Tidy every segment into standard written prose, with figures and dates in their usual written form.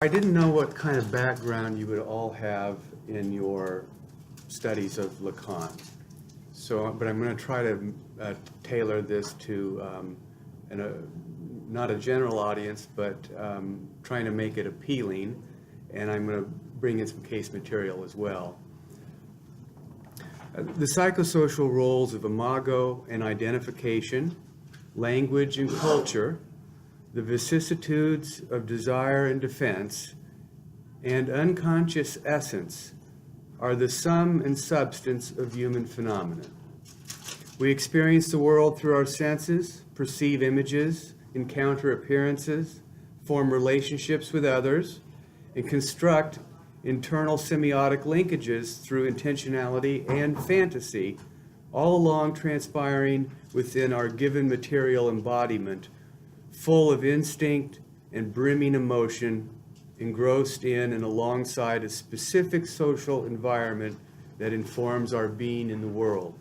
I didn't know what kind of background you would all have in your studies of Lacan. But I'm going to try to tailor this to not a general audience, but trying to make it appealing. And I'm going to bring in some case material as well. The psychosocial roles of imago and identification, language and culture, the vicissitudes of desire and defense, and unconscious essence are the sum and substance of human phenomena. We experience the world through our senses, perceive images, encounter appearances, form relationships with others, and construct internal semiotic linkages through intentionality and fantasy, all along transpiring within our given material embodiment, full of instinct and brimming emotion, engrossed in and alongside a specific social environment that informs our being in the world.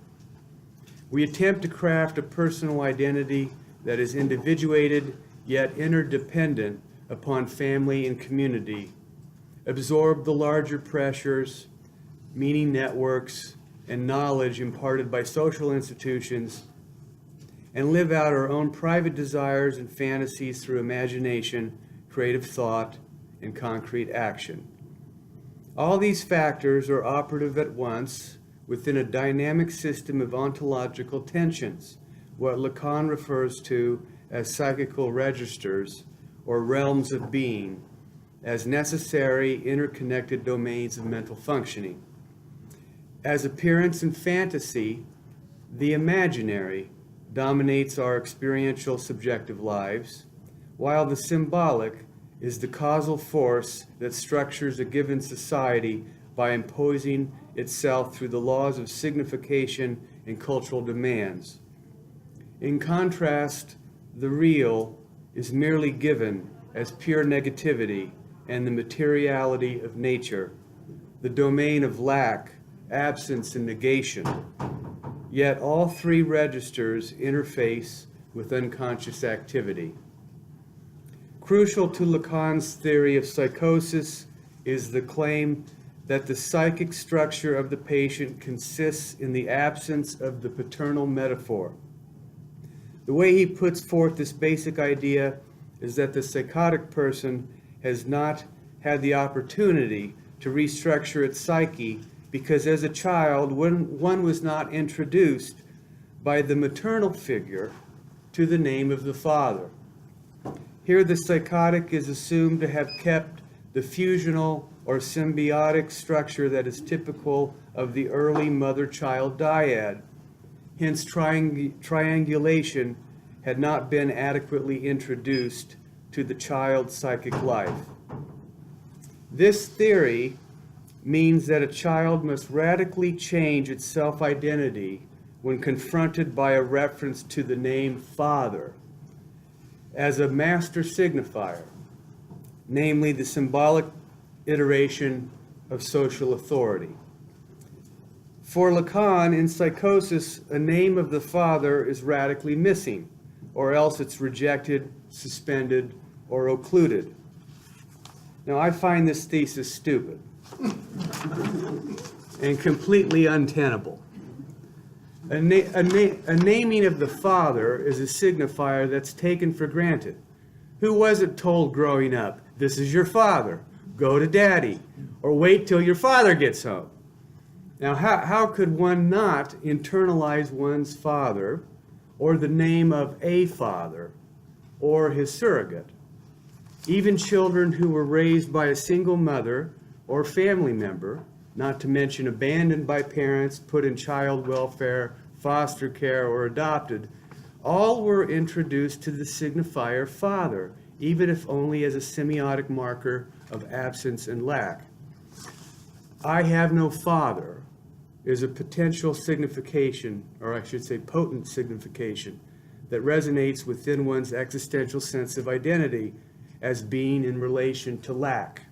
We attempt to craft a personal identity that is individuated yet interdependent upon family and community, absorb the larger pressures, meaning networks, and knowledge imparted by social institutions, and live out our own private desires and fantasies through imagination, creative thought, and concrete action. All these factors are operative at once within a dynamic system of ontological tensions, what Lacan refers to as psychical registers, or realms of being, as necessary interconnected domains of mental functioning. As appearance and fantasy, the imaginary dominates our experiential subjective lives, while the symbolic is the causal force that structures a given society by imposing itself through the laws of signification and cultural demands. In contrast, the real is merely given as pure negativity and the materiality of nature, the domain of lack, absence, and negation. Yet all three registers interface with unconscious activity. Crucial to Lacan's theory of psychosis is the claim that the psychic structure of the patient consists in the absence of the paternal metaphor. The way he puts forth this basic idea is that the psychotic person has not had the opportunity to restructure its psyche because as a child, one was not introduced by the maternal figure to the name of the father. Here the psychotic is assumed to have kept the fusional or symbiotic structure that is typical of the early mother-child dyad. Hence, triangulation had not been adequately introduced to the child's psychic life. This theory means that a child must radically change its self-identity when confronted by a reference to the name father as a master signifier, namely the symbolic iteration of social authority. For Lacan, in psychosis, a name of the father is radically missing, or else it's rejected, suspended, or occluded. Now, I find this thesis stupid and completely untenable. A naming of the father is a signifier that's taken for granted. Who wasn't told growing up, this is your father, go to daddy, or wait till your father gets home? Now, how could one not internalize one's father or the name of a father or his surrogate? Even children who were raised by a single mother or family member, not to mention abandoned by parents, put in child welfare, foster care, or adopted, all were introduced to the signifier father, even if only as a semiotic marker of absence and lack. I have no father is a potential signification, or I should say potent signification, that resonates within one's existential sense of identity as being in relation to lack.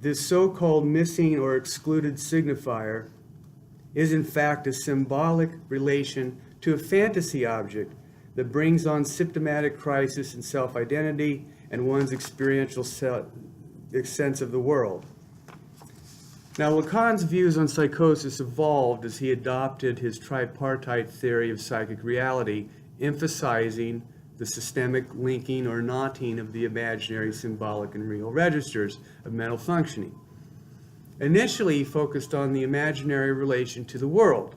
This so-called missing or excluded signifier is in fact a symbolic relation to a fantasy object that brings on symptomatic crisis in self-identity and one's experiential sense of the world. Now, Lacan's views on psychosis evolved as he adopted his tripartite theory of psychic reality, emphasizing the systemic linking or knotting of the imaginary, symbolic, and real registers of mental functioning. Initially, he focused on the imaginary relation to the world,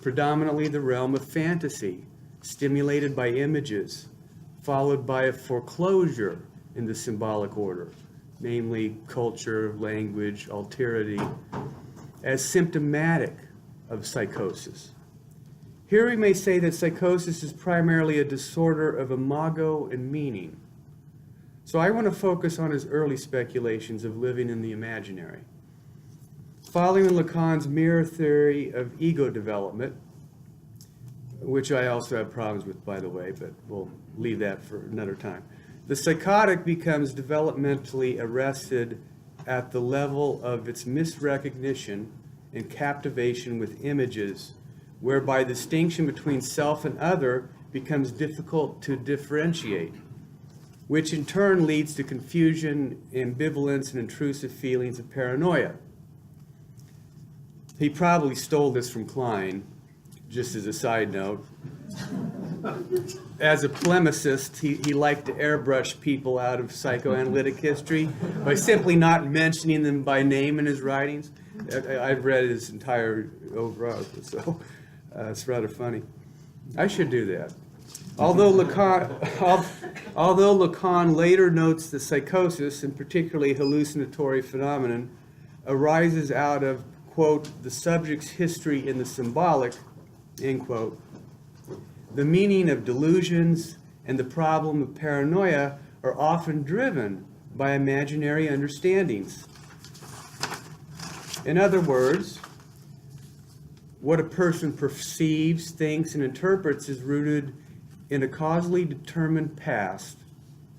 predominantly the realm of fantasy, stimulated by images, followed by a foreclosure in the symbolic order, namely culture, language, alterity, as symptomatic of psychosis. Here we may say that psychosis is primarily a disorder of imago and meaning. So I want to focus on his early speculations of living in the imaginary. Following Lacan's mirror theory of ego development, which I also have problems with, by the way, but we'll leave that for another time. The psychotic becomes developmentally arrested at the level of its misrecognition and captivation with images, whereby distinction between self and other becomes difficult to differentiate, which in turn leads to confusion, ambivalence, and intrusive feelings of paranoia. He probably stole this from Klein, just as a side note. As a polemicist, he liked to airbrush people out of psychoanalytic history by simply not mentioning them by name in his writings. I've read his entire oeuvre, so it's rather funny. I should do that. Although Lacan later notes the psychosis, and particularly hallucinatory phenomenon, arises out of, quote, the subject's history in the symbolic, end quote, the meaning of delusions and the problem of paranoia are often driven by imaginary understandings. In other words, what a person perceives, thinks, and interprets is rooted in a causally determined past,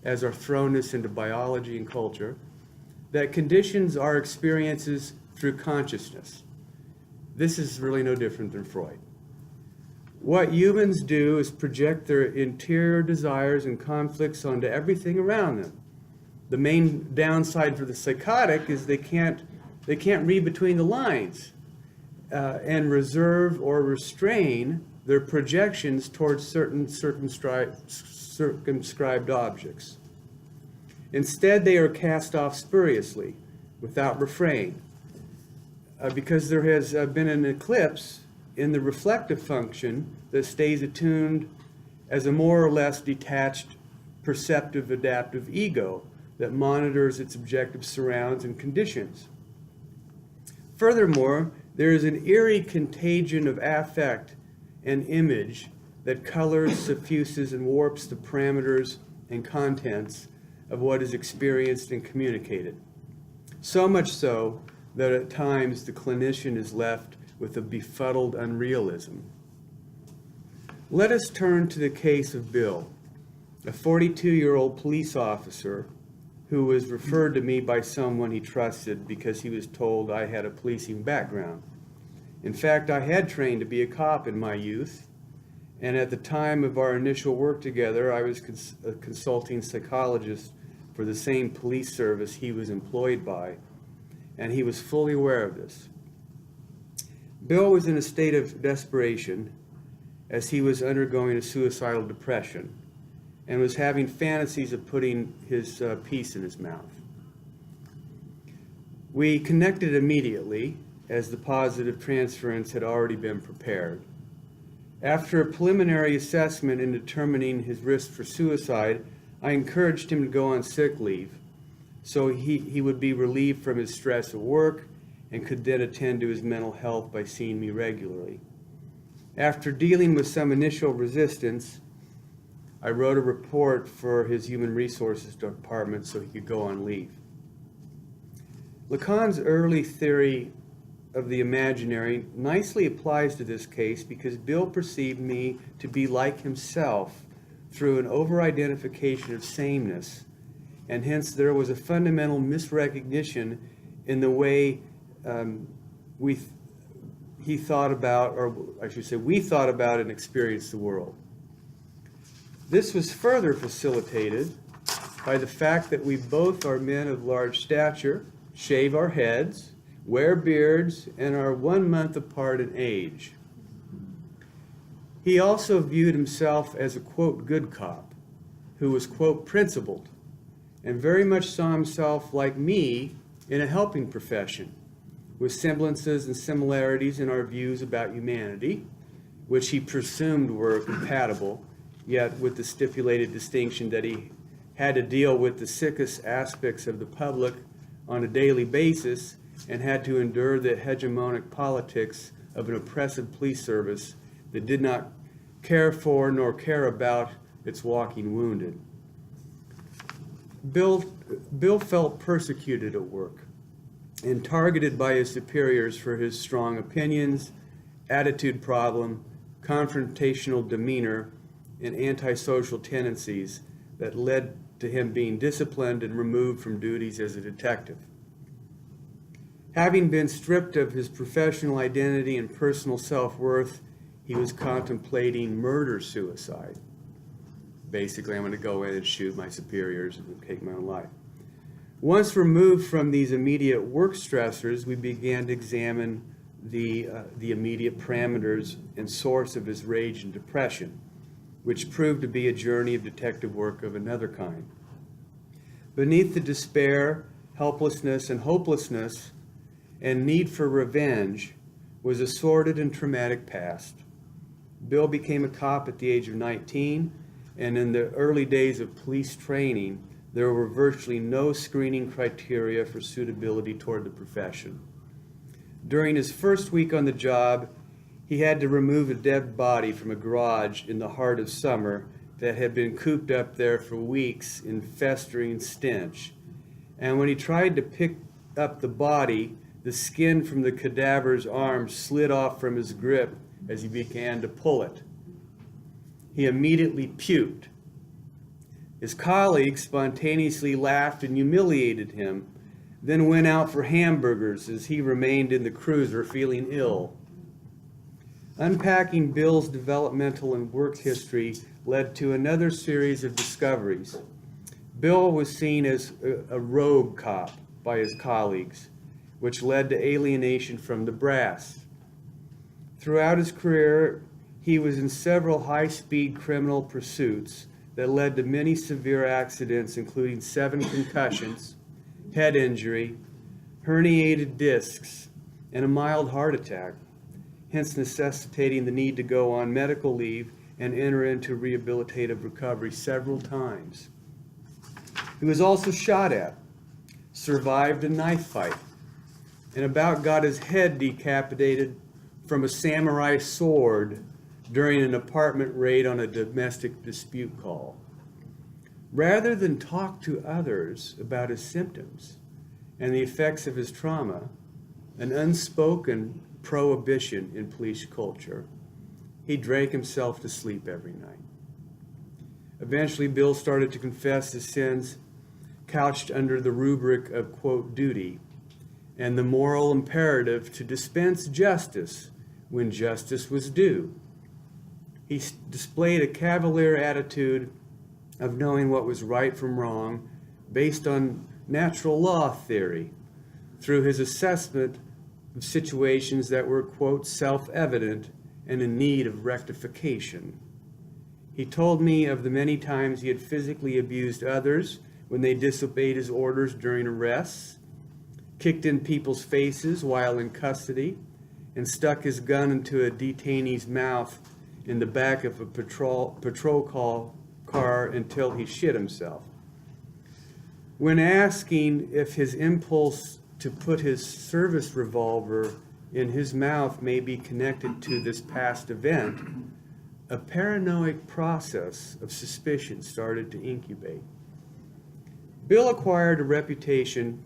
as are thrownness into biology and culture, that conditions our experiences through consciousness. This is really no different than Freud. What humans do is project their interior desires and conflicts onto everything around them. The main downside for the psychotic is they can't read between the lines and reserve or restrain their projections towards certain circumscribed objects. Instead, they are cast off spuriously, without refrain, because there has been an eclipse in the reflective function that stays attuned as a more or less detached, perceptive, adaptive ego that monitors its objective surrounds and conditions. Furthermore, there is an eerie contagion of affect and image that colors, suffuses, and warps the parameters and contents of what is experienced and communicated. So much so that at times the clinician is left with a befuddled unrealism. Let us turn to the case of Bill, a 42-year-old police officer who was referred to me by someone he trusted because he was told I had a policing background. In fact, I had trained to be a cop in my youth, and at the time of our initial work together, I was a consulting psychologist for the same police service he was employed by, and he was fully aware of this. Bill was in a state of desperation as he was undergoing a suicidal depression and was having fantasies of putting his piece in his mouth. We connected immediately as the positive transference had already been prepared. After a preliminary assessment in determining his risk for suicide, I encouraged him to go on sick leave so he would be relieved from his stress at work and could then attend to his mental health by seeing me regularly. After dealing with some initial resistance, I wrote a report for his human resources department so he could go on leave. Lacan's early theory of the imaginary nicely applies to this case because Bill perceived me to be like himself through an over-identification of sameness, and hence there was a fundamental misrecognition in the way we thought about and experienced the world. This was further facilitated by the fact that we both are men of large stature, shave our heads, wear beards, and are 1 month apart in age. He also viewed himself as a, quote, good cop, who was, quote, principled, and very much saw himself, like me, in a helping profession, with semblances and similarities in our views about humanity, which he presumed were compatible, yet with the stipulated distinction that he had to deal with the sickest aspects of the public on a daily basis and had to endure the hegemonic politics of an oppressive police service that did not care for nor care about its walking wounded. Bill felt persecuted at work and targeted by his superiors for his strong opinions, attitude problem, confrontational demeanor, and antisocial tendencies that led to him being disciplined and removed from duties as a detective. Having been stripped of his professional identity and personal self-worth, he was contemplating murder-suicide. Basically, I'm going to go in and shoot my superiors and take my own life. Once removed from these immediate work stressors, we began to examine the immediate parameters and source of his rage and depression, which proved to be a journey of detective work of another kind. Beneath the despair, helplessness, and hopelessness, and need for revenge was a sordid and traumatic past. Bill became a cop at the age of 19, and in the early days of police training, there were virtually no screening criteria for suitability toward the profession. During his first week on the job, he had to remove a dead body from a garage in the heart of summer that had been cooped up there for weeks in festering stench. And when he tried to pick up the body, the skin from the cadaver's arm slid off from his grip as he began to pull it. He immediately puked. His colleagues spontaneously laughed and humiliated him, then went out for hamburgers as he remained in the cruiser feeling ill. Unpacking Bill's developmental and work history led to another series of discoveries. Bill was seen as a rogue cop by his colleagues, which led to alienation from the brass. Throughout his career, he was in several high-speed criminal pursuits that led to many severe accidents, including 7 concussions, head injury, herniated discs, and a mild heart attack, hence necessitating the need to go on medical leave and enter into rehabilitative recovery several times. He was also shot at, survived a knife fight, and about got his head decapitated from a samurai sword during an apartment raid on a domestic dispute call. Rather than talk to others about his symptoms and the effects of his trauma, an unspoken prohibition in police culture, he drank himself to sleep every night. Eventually, Bill started to confess his sins, couched under the rubric of, quote, duty, and the moral imperative to dispense justice when justice was due. He displayed a cavalier attitude of knowing what was right from wrong based on natural law theory through his assessment of situations that were, quote, self-evident and in need of rectification. He told me of the many times he had physically abused others when they disobeyed his orders during arrests, kicked in people's faces while in custody, and stuck his gun into a detainee's mouth in the back of a patrol car until he shit himself. When asking if his impulse to put his service revolver in his mouth may be connected to this past event, a paranoid process of suspicion started to incubate. Bill acquired a reputation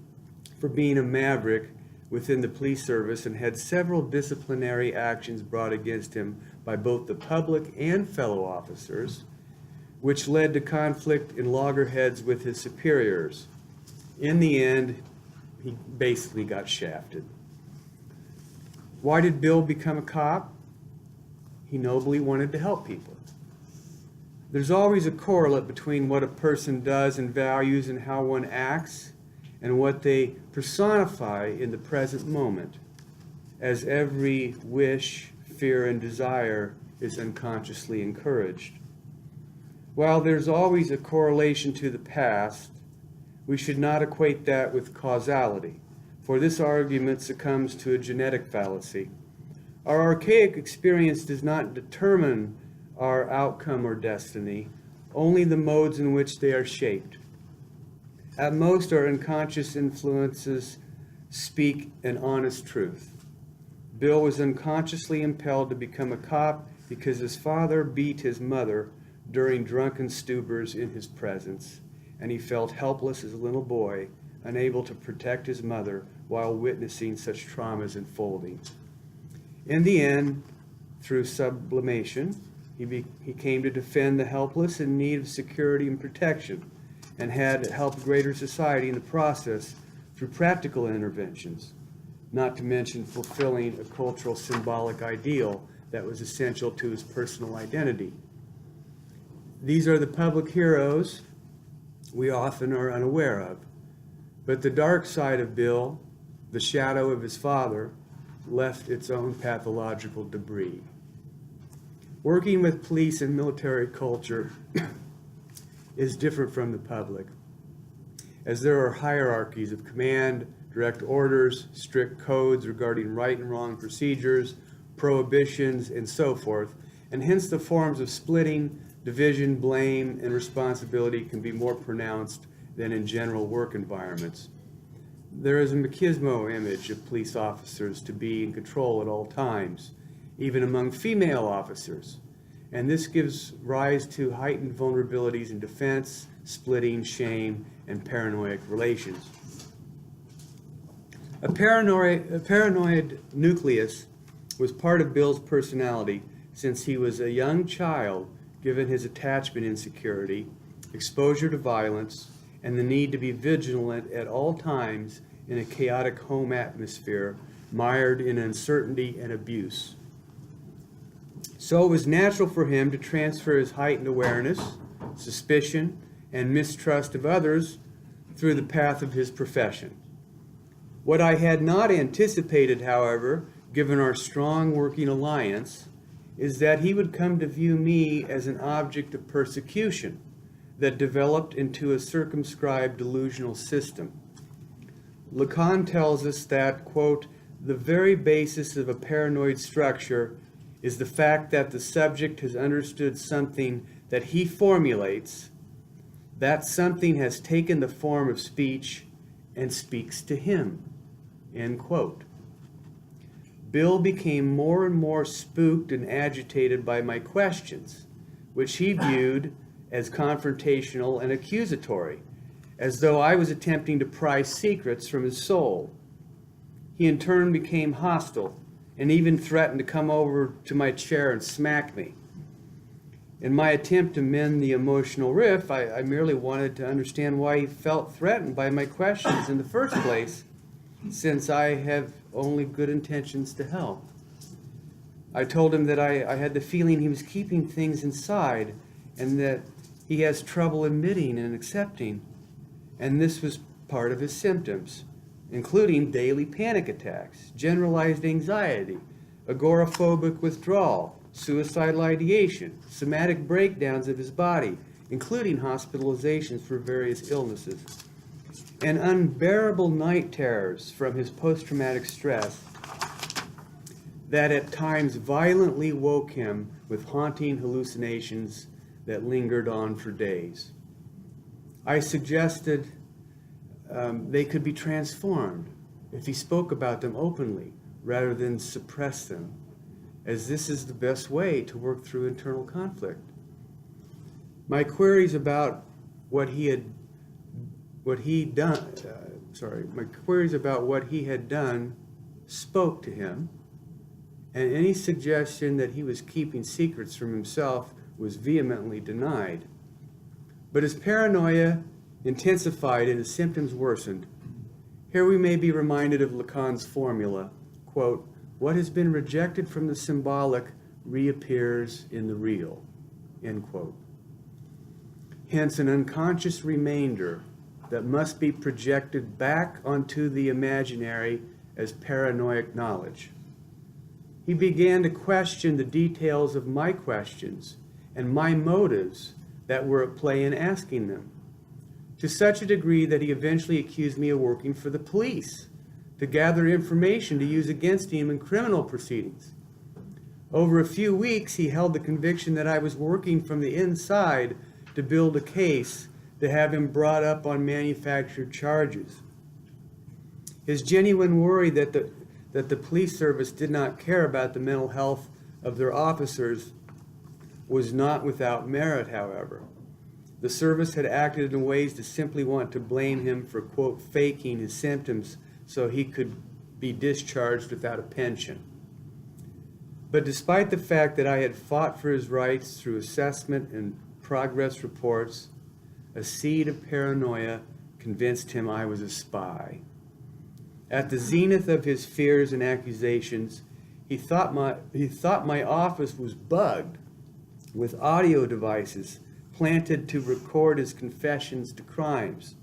for being a maverick within the police service and had several disciplinary actions brought against him by both the public and fellow officers, which led to conflict in loggerheads with his superiors. In the end, he basically got shafted. Why did Bill become a cop? He nobly wanted to help people. There's always a correlate between what a person does and values and how one acts and what they personify in the present moment, as every wish, fear, and desire is unconsciously encouraged. While there's always a correlation to the past, we should not equate that with causality, for this argument succumbs to a genetic fallacy. Our archaic experience does not determine our outcome or destiny, only the modes in which they are shaped. At most, our unconscious influences speak an honest truth. Bill was unconsciously impelled to become a cop because his father beat his mother during drunken stupors in his presence, and he felt helpless as a little boy, unable to protect his mother while witnessing such traumas unfolding. In the end, through sublimation, he came to defend the helpless in need of security and protection, and had helped greater society in the process through practical interventions, not to mention fulfilling a cultural symbolic ideal that was essential to his personal identity. These are the public heroes we often are unaware of. But the dark side of Bill, the shadow of his father, left its own pathological debris. Working with police and military culture is different from the public, as there are hierarchies of command, direct orders, strict codes regarding right and wrong procedures, prohibitions, and so forth, and hence the forms of splitting, division, blame, and responsibility can be more pronounced than in general work environments. There is a machismo image of police officers to be in control at all times, even among female officers, and this gives rise to heightened vulnerabilities in defense, splitting, shame, and paranoid relations. A paranoid nucleus was part of Bill's personality since he was a young child, given his attachment insecurity, exposure to violence, and the need to be vigilant at all times in a chaotic home atmosphere mired in uncertainty and abuse. So it was natural for him to transfer his heightened awareness, suspicion, and mistrust of others through the path of his profession. What I had not anticipated, however, given our strong working alliance, is that he would come to view me as an object of persecution that developed into a circumscribed delusional system. Lacan tells us that, quote, the very basis of a paranoid structure is the fact that the subject has understood something that he formulates, that something has taken the form of speech and speaks to him, end quote. Bill became more and more spooked and agitated by my questions, which he viewed as confrontational and accusatory, as though I was attempting to pry secrets from his soul. He in turn became hostile and even threatened to come over to my chair and smack me. In my attempt to mend the emotional rift, I merely wanted to understand why he felt threatened by my questions in the first place, since I have only good intentions to help. I told him that I had the feeling he was keeping things inside and that he has trouble admitting and accepting, and this was part of his symptoms, including daily panic attacks, generalized anxiety, agoraphobic withdrawal, suicidal ideation, somatic breakdowns of his body, including hospitalizations for various illnesses, and unbearable night terrors from his post-traumatic stress that at times violently woke him with haunting hallucinations that lingered on for days. I suggested they could be transformed if he spoke about them openly rather than suppress them, as this is the best way to work through internal conflict. My queries about what he had done spoke to him, and any suggestion that he was keeping secrets from himself was vehemently denied. But his paranoia intensified and his symptoms worsened. Here we may be reminded of Lacan's formula, quote, what has been rejected from the symbolic reappears in the real, end quote. hence an unconscious remainder that must be projected back onto the imaginary as paranoid knowledge. He began to question the details of my questions and my motives that were at play in asking them, to such a degree that he eventually accused me of working for the police to gather information to use against him in criminal proceedings. Over a few weeks, he held the conviction that I was working from the inside to build a case to have him brought up on manufactured charges. His genuine worry that the police service did not care about the mental health of their officers was not without merit, however. The service had acted in ways to simply want to blame him for, quote, faking his symptoms so he could be discharged without a pension. But despite the fact that I had fought for his rights through assessment and progress reports, a seed of paranoia convinced him I was a spy. At the zenith of his fears and accusations, he thought my office was bugged with audio devices planted to record his confessions to crimes.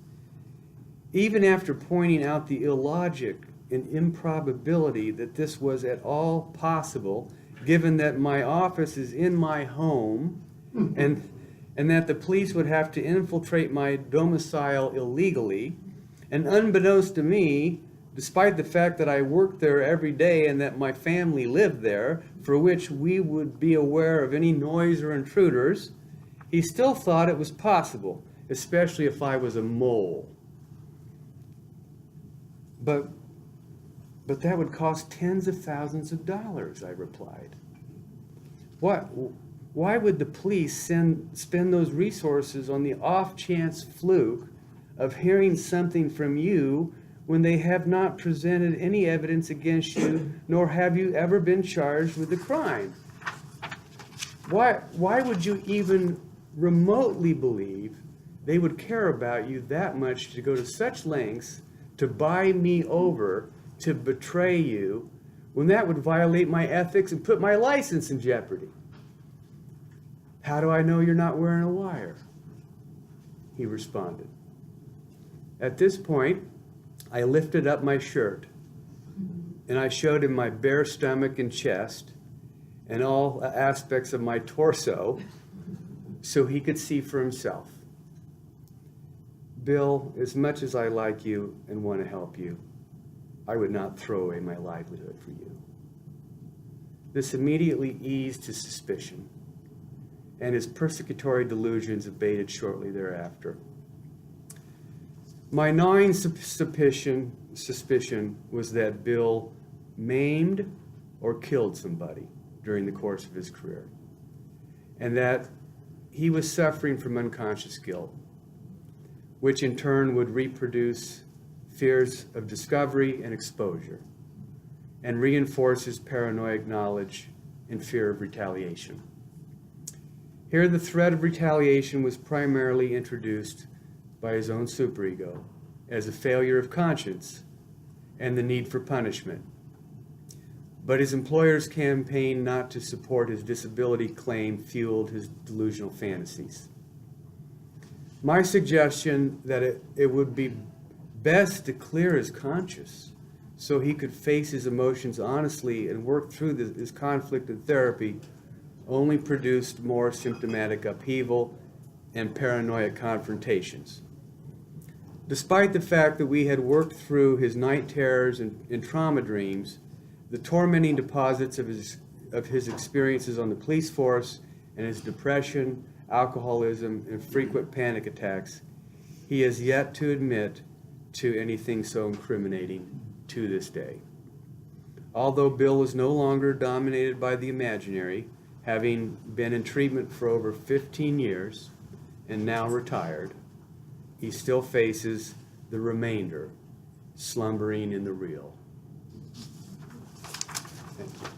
Even after pointing out the illogic and improbability that this was at all possible, given that my office is in my home and that the police would have to infiltrate my domicile illegally, and unbeknownst to me, despite the fact that I worked there every day and that my family lived there, for which we would be aware of any noise or intruders, he still thought it was possible, especially if I was a mole. But that would cost tens of thousands of dollars, I replied. Why would the police spend those resources on the off-chance fluke of hearing something from you when they have not presented any evidence against you, nor have you ever been charged with a crime? Why would you even remotely believe they would care about you that much to go to such lengths to buy me over, to betray you, when that would violate my ethics and put my license in jeopardy? How do I know you're not wearing a wire? He responded. At this point, I lifted up my shirt and I showed him my bare stomach and chest and all aspects of my torso so he could see for himself. Bill, as much as I like you and want to help you, I would not throw away my livelihood for you. This immediately eased his suspicion, and his persecutory delusions abated shortly thereafter. My gnawing suspicion was that Bill maimed or killed somebody during the course of his career, and that he was suffering from unconscious guilt, which in turn would reproduce fears of discovery and exposure, and reinforce his paranoid knowledge and fear of retaliation. Here, the threat of retaliation was primarily introduced by his own superego as a failure of conscience and the need for punishment. But his employer's campaign not to support his disability claim fueled his delusional fantasies. My suggestion that it would be best to clear his conscience so he could face his emotions honestly and work through his conflict in therapy only produced more symptomatic upheaval and paranoid confrontations. Despite the fact that we had worked through his night terrors and trauma dreams, the tormenting deposits of his experiences on the police force and his depression, alcoholism, and frequent panic attacks, he has yet to admit to anything so incriminating to this day. Although Bill is no longer dominated by the imaginary, having been in treatment for over 15 years and now retired, he still faces the remainder slumbering in the real. Thank you.